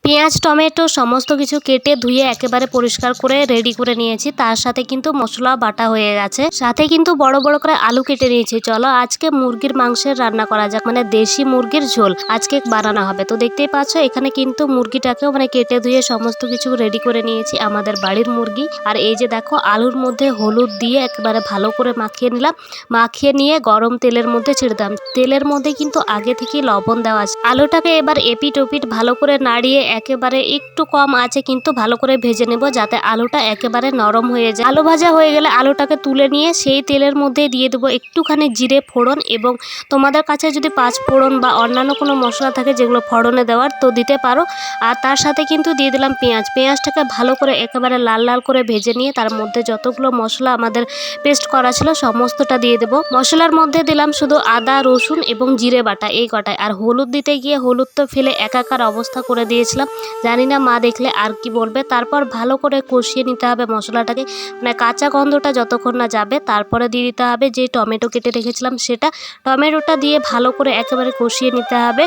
পেঁয়াজ টমেটো সমস্ত কিছু কেটে ধুয়ে একেবারে পরিষ্কার করে রেডি করে নিয়েছি। তার সাথে কিন্তু মশলা বাটা হয়ে গেছে, সাথে কিন্তু বড় বড় করে আলু কেটে নিয়েছি। চলো আজকে মুরগির মাংসের রান্না করা যাক, মানে দেশি মুরগির ঝোল আজকে বানানো হবে। তো দেখতেই পাচ্ছ এখানে কিন্তু মুরগিটাকেও কেটে ধুয়ে সমস্ত কিছু রেডি করে নিয়েছি, আমাদের বাড়ির মুরগি। আর এই যে দেখো আলুর মধ্যে হলুদ দিয়ে একেবারে ভালো করে মাখিয়ে নিলাম। মাখিয়ে নিয়ে গরম তেলের মধ্যে ছেড়ে দিলাম। তেলের মধ্যে কিন্তু আগে থেকেই লবণ দেওয়া আছে। আলুটাকে এবার এপিট ওপিট ভালো করে নাড়িয়ে একেবারে একটু কম আছে কিন্তু ভালো করে ভেজে নেব, যাতে আলুটা একেবারে নরম হয়ে যায়। আলু ভাজা হয়ে গেলে আলুটাকে তুলে নিয়ে সেই তেলের মধ্যে দিয়ে দেবো একটুখানি জিরে ফোড়ন, এবং তোমাদের কাছে যদি পাঁচ ফোড়ন বা অন্যান্য কোনো মশলা থাকে যেগুলো ফোড়নে দেওয়ার তো দিতে পারো। আর তার সাথে কিন্তু দিয়ে দিলাম পেঁয়াজটাকে ভালো করে একেবারে লাল লাল করে ভেজে নিয়ে তার মধ্যে যতগুলো মশলা আমাদের পেস্ট করা ছিল সমস্তটা দিয়ে দেবো। মশলার মধ্যে দিলাম শুধু আদা রসুন এবং জিরে বাটা, এই কটায়। আর হলুদ দিতে গিয়ে হলুদ তো ফেলে একাকার অবস্থা করে দিয়েছিলাম, জানি না মা দেখলে আর কি বলবে। তারপর ভালো করে কষিয়ে নিতে হবে মশলাটাকে, কাঁচা গন্ধটা যতক্ষণ না যাবে। তারপরে দিয়ে দিতে হবে যে টমেটো কেটে রেখেছিলাম সেটা, টমেটোটা দিয়ে ভালো করে একেবারে কষিয়ে নিতে হবে।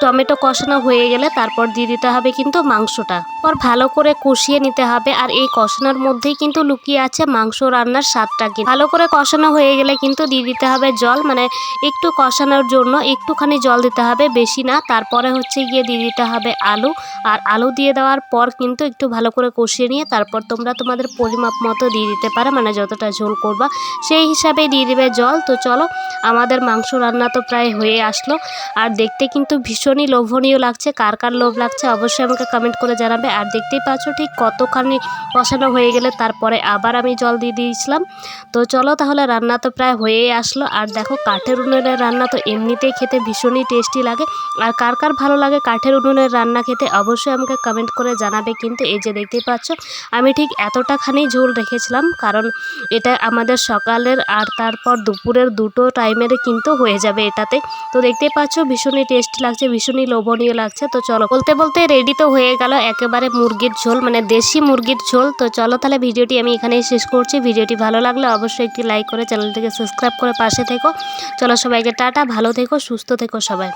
টমেটো কষানো হয়ে গেলে তারপর দিয়ে দিতে হবে কিন্তু মাংসটা, পর ভালো করে কষিয়ে নিতে হবে। আর এই কষানোর মধ্যেই কিন্তু লুকিয়ে আছে মাংস রান্নার স্বাদটা। ভালো করে কষানো হয়ে গেলে কিন্তু দিয়ে দিতে হবে জল, একটু কষানোর জন্য একটুখানি জল দিতে হবে, বেশি না। তারপরে গিয়ে দিয়ে দিতে হবে আলু। আর আলু দিয়ে দেওয়ার পর কিন্তু একটু ভালো করে কষিয়ে নিয়ে তারপর তোমরা তোমাদের পরিমাপ মতো দিয়ে দিতে পারো, যতটা ঝোল করবা সেই হিসাবে দিয়ে দিবে জল। তো চলো আমাদের মাংস রান্না তো প্রায় হয়ে আসলো, আর দেখতে কিন্তু ভীষণই লোভনীয় লাগছে। কার কার লোভ লাগছে অবশ্যই আমাকে কমেন্ট করে জানাবে। আর দেখতেই পাচ্ছ ঠিক কতখানি কষানো হয়ে গেলে তারপরে আবার আমি জল দিয়ে দিয়েছিলাম। তো চলো তাহলে রান্না তো প্রায় হয়েই আসলো। আর দেখো কাঠের উনুনের রান্না তো এমনিতেই খেতে ভীষণই টেস্টি লাগে। আর কার কার ভালো লাগে কাঠের উনুনের রান্না খেতে অবশ্যই আমাকে কমেন্ট করে জানাবে। কিন্তু এই যে দেখতেই পাচ্ছ আমি ঠিক এতটাখানি ঝোল রেখেছিলাম, কারণ এটা আমাদের সকালের আর তারপর দুপুরের দুটো টাইমের কিন্তু হয়ে যাবে এটাতে। তো দেখতেই পাচ্ছ ভীষণই টেস্টি লাগছে, ভীষণই লোভনীয় লাগছে। তো চলো বলতে বলতে রেডি তো হয়ে গেল একেবারে মুরগির ঝোল, দেশি মুরগির ঝোল। তো চলো তাহলে ভিডিওটি আমি এখানেই শেষ করছি। ভিডিওটি ভালো লাগলে অবশ্যই একটি লাইক করে চ্যানেলটিকে সাবস্ক্রাইব করে পাশে থেকো। চলো সবাইকে টাটা, ভালো থেকো, সুস্থ থেকো সবাই।